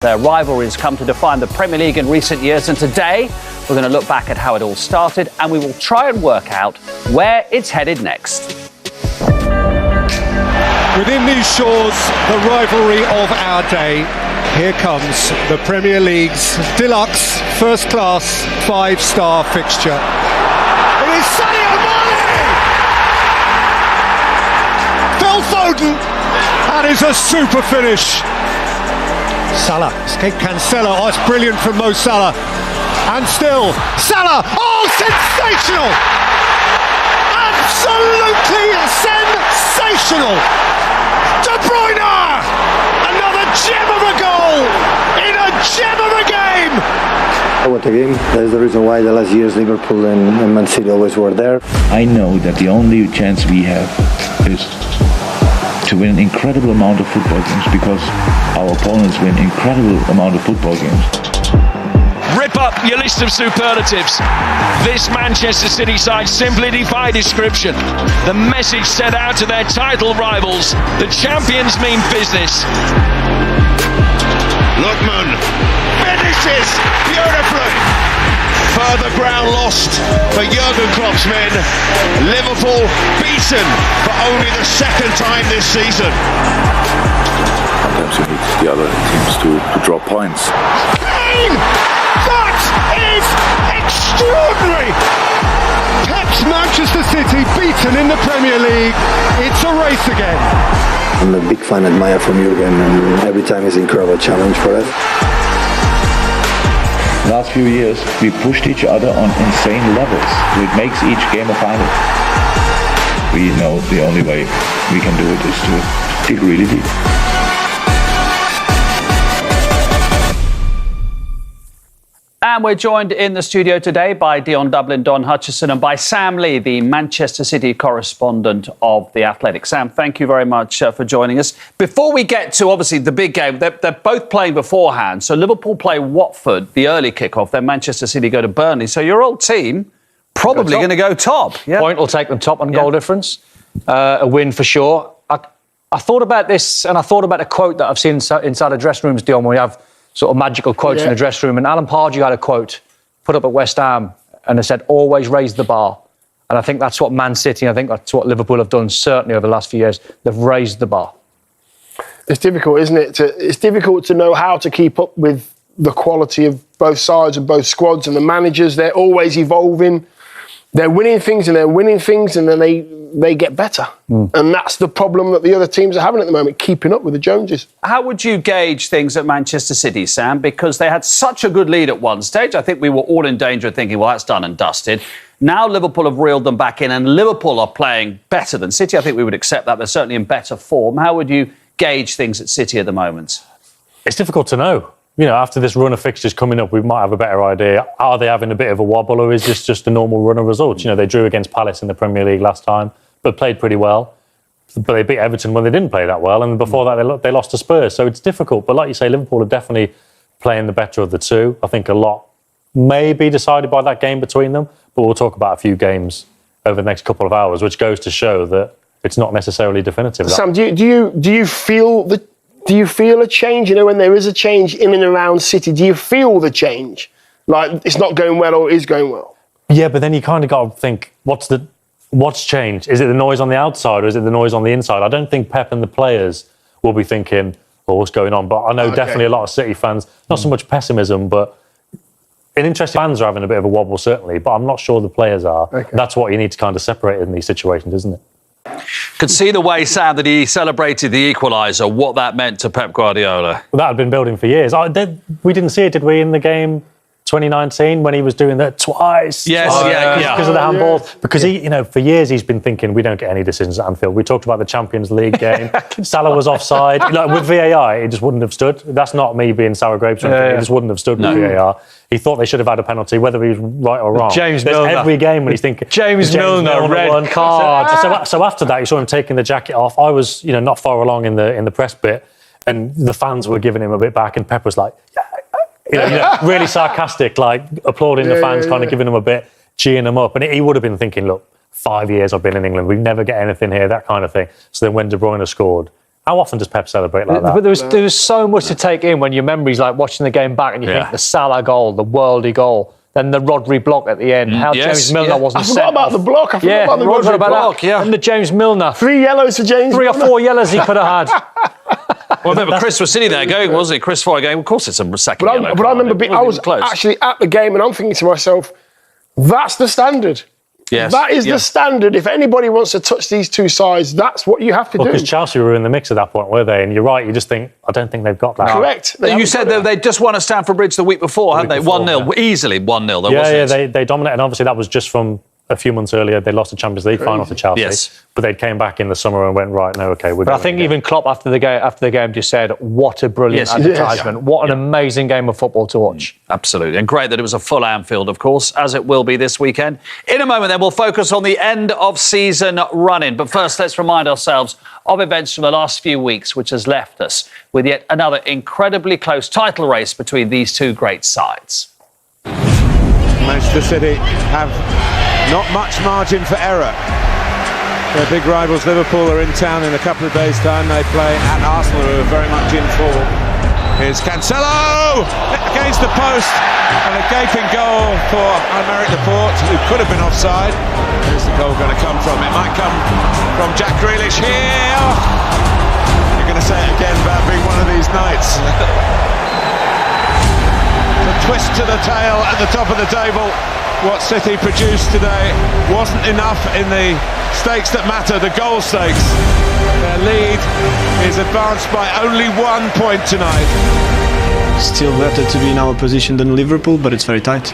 Their rivalries come to define the Premier League in recent years, and today we're going to look back at how it all started and we will try and work out where it's headed next. Within these shores, the rivalry of our day. Here comes the Premier League's deluxe, first-class, five-star fixture. It is Sadio Mane! Phil Foden! That is a super finish. Salah escaped Cancelo. Oh, it's brilliant from Mo Salah. And still, Salah! Oh, sensational! Absolutely sensational! De Bruyne! Another gem of a goal in a gem of a game! What a game. That is the reason why the last years Liverpool and Man City always were there. I know that the only chance we have is to win an incredible amount of football games, because our opponents win incredible amount of football games. Rip up your list of superlatives. This Manchester City side simply defy description. The message sent out to their title rivals: the champions mean business. Lookman finishes beautifully. Further ground lost for Jurgen Klopp's men. Liverpool beaten for only the second time this season. Sometimes you need the other teams to drop points. Kane! That is extraordinary! Pep's Manchester City beaten in the Premier League. It's a race again. I'm a big fan, admirer from Jurgen, and every time is an incredible challenge for us. Last few years, we pushed each other on insane levels, which makes each game a final. We know the only way we can do it is to dig really deep. And we're joined in the studio today by Dion Dublin, Don Hutchison, and by Sam Lee, the Manchester City correspondent of The Athletic. Sam, thank you very much for joining us. Before we get to, obviously, the big game, they're both playing beforehand. So Liverpool play Watford, the early kickoff, then Manchester City go to Burnley. So your old team probably going to go top. Yeah. Point will take them top on goal difference. A win for sure. I thought about this, and I thought about a quote that I've seen inside the dressing rooms, Dion, when we have sort of magical quotes in the dressing room. And Alan Pardew had a quote put up at West Ham, and it said, "Always raise the bar." And I think that's what Man City, I think that's what Liverpool have done, certainly over the last few years. They've raised the bar. It's difficult, isn't it? It's difficult to know how to keep up with the quality of both sides and both squads, and the managers. They're always evolving. They're winning things, and then they get better. And that's the problem that the other teams are having at the moment, keeping up with the Joneses. How would you gauge things at Manchester City, Sam? Because they had such a good lead at one stage. I think we were all in danger of thinking, well, that's done and dusted. Now Liverpool have reeled them back in, and Liverpool are playing better than City. I think we would accept that. They're certainly in better form. How would you gauge things at City at the moment? It's difficult to know. You know, after this run of fixtures coming up, we might have a better idea. Are they having a bit of a wobble, or is this just a normal run of results? You know, they drew against Palace in the Premier League last time, but played pretty well. But they beat Everton when they didn't play that well, and before that they lost to Spurs. So it's difficult. But like you say, Liverpool are definitely playing the better of the two. I think a lot may be decided by that game between them, but we'll talk about a few games over the next couple of hours, which goes to show that it's not necessarily definitive. Sam, do you feel a change? You know, when there is a change in and around City, do you feel the change? Like it's not going well or it is going well? Yeah, but then you kind of got to think, what's changed? Is it the noise on the outside or is it the noise on the inside? I don't think Pep and the players will be thinking, oh, what's going on? But I know definitely a lot of City fans, not so much pessimism, but interesting fans are having a bit of a wobble, certainly, but I'm not sure the players are. Okay. That's what you need to kind of separate in these situations, isn't it? Could see the way, Sam, that he celebrated the equaliser, what that meant to Pep Guardiola. Well, that had been building for years. We didn't see it, did we, in the game 2019 when he was doing that twice? Yes, because of the handball. Because he, you know, for years he's been thinking we don't get any decisions at Anfield. We talked about the Champions League game. Salah was offside. Like, with VAR, it just wouldn't have stood. That's not me being sour grapes or anything. It just wouldn't have stood with VAR. He thought they should have had a penalty, whether he was right or wrong. James Milner. Every game when he's thinking... James Milner, red card. So after that, you saw him taking the jacket off. I was, you know, not far along in the press bit, and the fans were giving him a bit back, and Pep was like... really sarcastic, like applauding the fans, kind of giving them a bit, cheering them up. And he would have been thinking, look, 5 years I've been in England, we never get anything here, that kind of thing. So then when De Bruyne scored, How often does Pep celebrate like that? But there was so much to take in when your memories, like watching the game back, and you think the Salah goal, the worldy goal, then the Rodri block at the end. How James Milner wasn't sent I forgot about the block. I forgot about the Rodri block. And the James Milner. 3 yellows for James. 3 or 4 yellows he could have had. Well, remember, Chris was sitting there going, wasn't he? Chris Foy going, of course it's a second yellow card. But I remember I was actually at the game and I'm thinking to myself, that's the standard. Yes. That is the standard. If anybody wants to touch these two sides, that's what you have to do. Because Chelsea were in the mix at that point, were they? And you're right, you just think, I don't think they've got that. Correct. You said they just won at Stamford Bridge the week before, hadn't they? 1-0, easily 1-0. They dominated. And obviously, that was just from a few months earlier. They lost the Champions League final to Chelsea. Yes. But they came back in the summer and went, right, no, okay, we're But I think even Klopp after the game just said, what a brilliant advertisement. Yes. What an amazing game of football to watch. Absolutely. And great that it was a full Anfield, of course, as it will be this weekend. In a moment, then, we'll focus on the end of season running. But first, let's remind ourselves of events from the last few weeks, which has left us with yet another incredibly close title race between these two great sides. Manchester City have not much margin for error. Their big rivals Liverpool are in town in a couple of days' time. They play at Arsenal, who are very much in form. Here's Cancelo against the post, and a gaping goal for Aymeric Laporte, who could have been offside. Where's the goal going to come from? It might come from Jack Grealish here. You're going to say it again about being one of these nights. The twist to the tail at the top of the table. What City produced today wasn't enough in the stakes that matter, the goal stakes. Their lead is advanced by only 1 point tonight. Still better to be in our position than Liverpool, but it's very tight.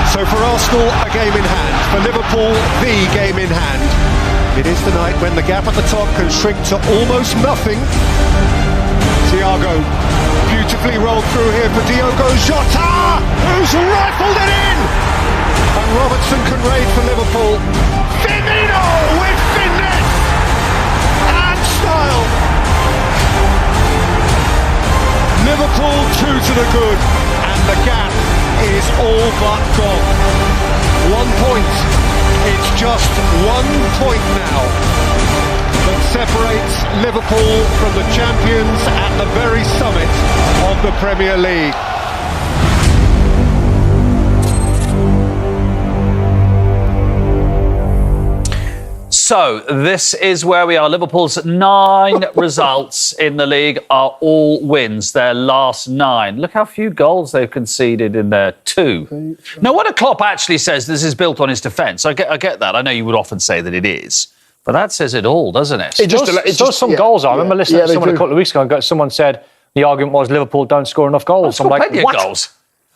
So for Arsenal, a game in hand. For Liverpool, the game in hand. It is the night when the gap at the top can shrink to almost nothing. Thiago beautifully rolled through here for Diogo Jota, who's rifled it in! And Robertson can raid for Liverpool. Firmino with finesse and style. Liverpool 2 to the good, and the gap is all but gone. 1 point. It's just 1 point now that separates Liverpool from the champions at the very summit of the Premier League. So, this is where we are. Liverpool's 9 results in the league are all wins, their last 9. Look how few goals they've conceded in there, 2. Now, what a Klopp actually says this is built on his defence. I get that. I know you would often say that it is. But that says it all, doesn't it? It does some goals. I remember listening to someone a couple of weeks ago. Someone said the argument was Liverpool don't score enough goals. I'm like, what? Goals.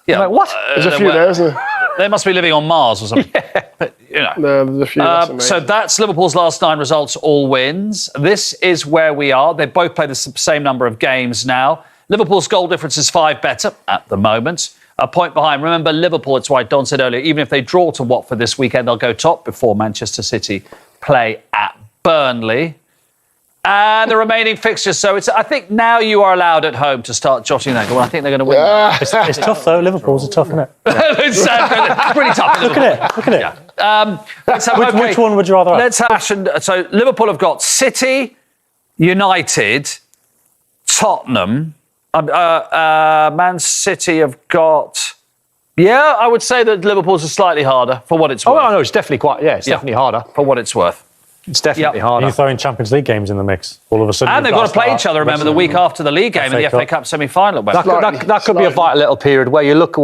Yeah. I'm like, what? There's a few there, isn't there? They must be living on Mars or something. But, you know. No, there's a few. So that's Liverpool's last 9 results, all wins. This is where we are. They both play the same number of games now. Liverpool's goal difference is 5 better at the moment. A point behind. Remember, Liverpool, it's why Don said earlier, even if they draw to Watford this weekend, they'll go top before Manchester City play at Burnley. And the remaining fixtures. So I think now you are allowed at home to start jotting that. Well, I think they're going to win. It's tough, though. Liverpool's a tough, isn't it? It's pretty tough. Look at it. Yeah. Which one would you rather have? Let's have. So Liverpool have got City, United, Tottenham. Man City have got... Yeah, I would say that Liverpool's are slightly harder for what it's worth. Oh, no, it's definitely definitely harder. For what it's worth. It's definitely harder. You throw in Champions League games in the mix, all of a sudden. And they've got to play each other, remember, the week after the league game in the FA Cup semi-final. That could be a vital little period where you look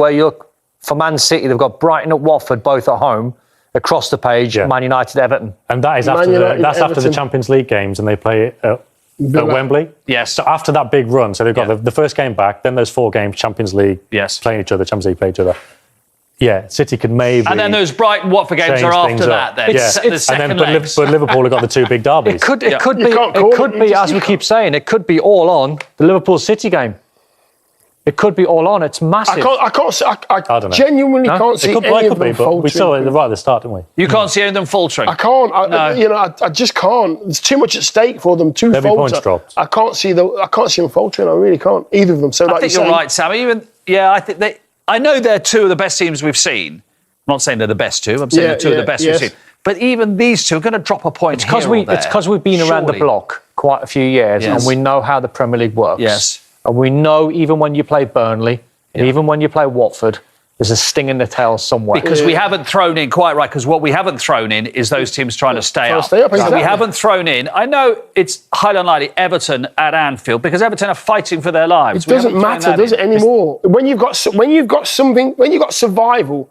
for Man City, they've got Brighton at Watford, both at home. Across the page, Man United, Everton. And that is after the Champions League games, and they play at Wembley. Yes. So after that big run, so they've got the first game back, then those 4 games, Champions League, playing each other, Champions League play each other. Yeah, City could maybe... And then those Brighton Watford games are after that. Then. But Liverpool have got the 2 big derbies. It could be, as we keep saying, it could be all on the Liverpool City game. It could be all on. It's massive. I genuinely can't see any of them faltering. We saw it right at the start, didn't we? You can't see any of them faltering? I can't. I just can't. There's too much at stake for them to falter. Points dropped. I can't see them faltering. I really can't. Either of them. So I think you're right, Sam. I think I know they're 2 of the best teams we've seen. I'm not saying they're the best 2. I'm saying they're 2 of the best we've seen. But even these 2 are going to drop a point. It's because we've been around the block. quite a few years, Yes. and we know how the Premier League works. Yes. And we know even when you play Burnley, and even when you play Watford, there's a sting in the tail somewhere. Because we haven't thrown in, quite right, because what we haven't thrown in is those teams trying to stay up. Stay up, So exactly. we haven't thrown in, I know it's highly unlikely, Everton at Anfield, because Everton are fighting for their lives. It doesn't matter, does it, anymore? When you've got survival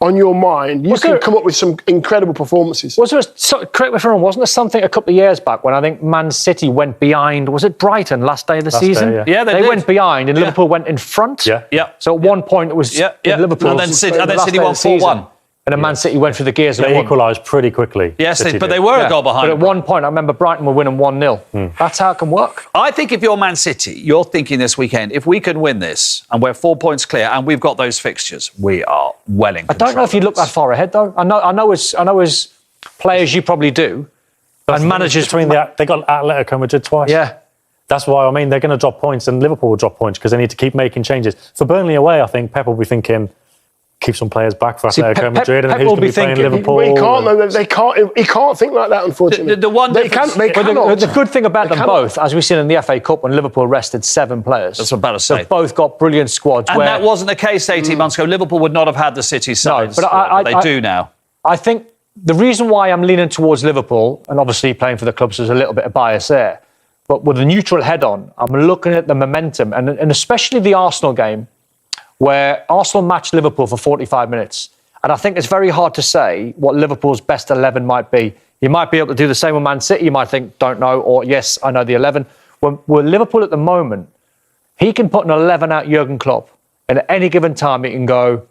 on your mind, you can come up with some incredible performances. Correct me if I'm wrong, wasn't there something a couple of years back when I think Man City went behind, was it Brighton, last day of the season? Yeah, they did. went behind and Liverpool went in front. Yeah. So at one point it was Liverpool. And then City last won day of the 4-1. And then Man City went through the gears and They won. equalised pretty quickly. Yes, City but did. they were a goal behind. But at one point, I remember Brighton were winning 1-0. That's how it can work. I think if you're Man City, you're thinking this weekend, if we can win this and we're 4 points clear and we've got those fixtures, we are well in control. I don't know if you look that far ahead, though. I know as players you probably do, and managers they got Atletico Madrid twice. Yeah. That's why, I mean, they're going to drop points and Liverpool will drop points because they need to keep making changes. For Burnley away, I think Pep will be thinking, keep some players back for Atletico Madrid and who's going to be playing Liverpool. He can't think like that, unfortunately. They cannot. The good thing about them both, as we've seen in the FA Cup when Liverpool rested 7 players. That's what I'm about to say. They've both got brilliant squads. And that wasn't the case 18 months ago. Liverpool would not have had the City sides. No, but they do now. I think the reason why I'm leaning towards Liverpool, and obviously playing for the clubs, there's a little bit of bias there, but with a neutral head on, I'm looking at the momentum, and especially the Arsenal game, where Arsenal matched Liverpool for 45 minutes. And I think it's very hard to say what Liverpool's best 11 might be. You might be able to do the same with Man City. You might think, don't know, or yes, I know the 11. With Liverpool at the moment, he can put an 11 out Jurgen Klopp. And at any given time, he can go,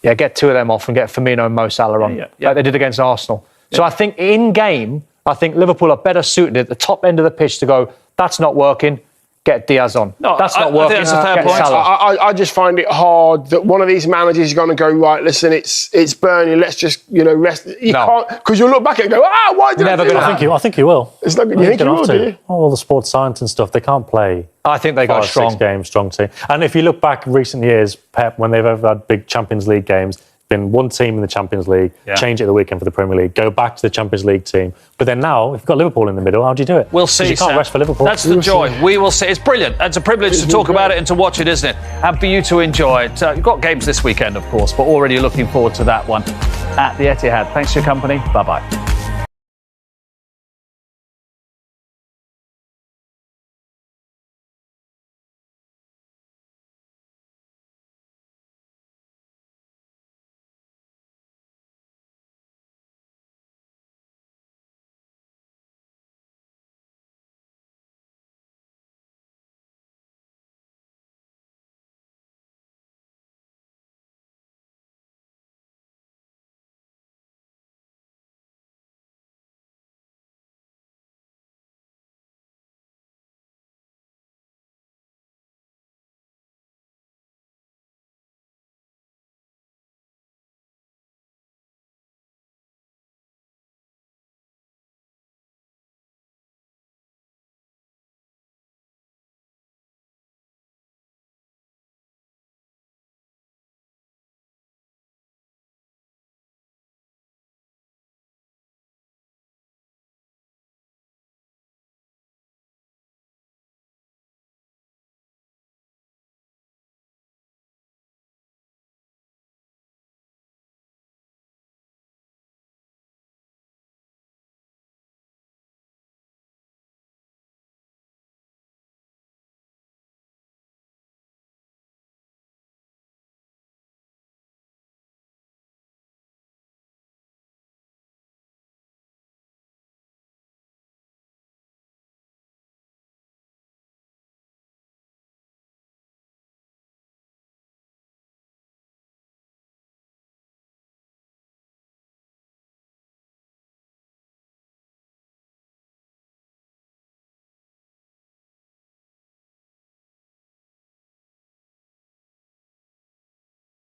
get 2 of them off and get Firmino and Mo Salah on, like they did against Arsenal. So I think in game, I think Liverpool are better suited at the top end of the pitch to go, that's not working, get Diaz on. No, that's not working. I think that's a fair point. I just find it hard that one of these managers is going to go, right, listen, it's Burnley, let's just, rest. You can't, because you'll look back and go, why did I do that? I think you will. It's not good. You think you will, do you? All the sports science and stuff, they can't play. I think they go strong. 6 games, strong team. And if you look back recent years, Pep, when they've ever had big Champions League games, been one team in the Champions League, change it at the weekend for the Premier League, go back to the Champions League team. But then now, if you've got Liverpool in the middle, how do you do it? We'll see. You can't rest for Liverpool. That's the joy. We will see. It's brilliant. It's a privilege to talk about it and to watch it, isn't it? And for you to enjoy it. You've got games this weekend, of course, but already looking forward to that one at the Etihad. Thanks for your company. Bye-bye.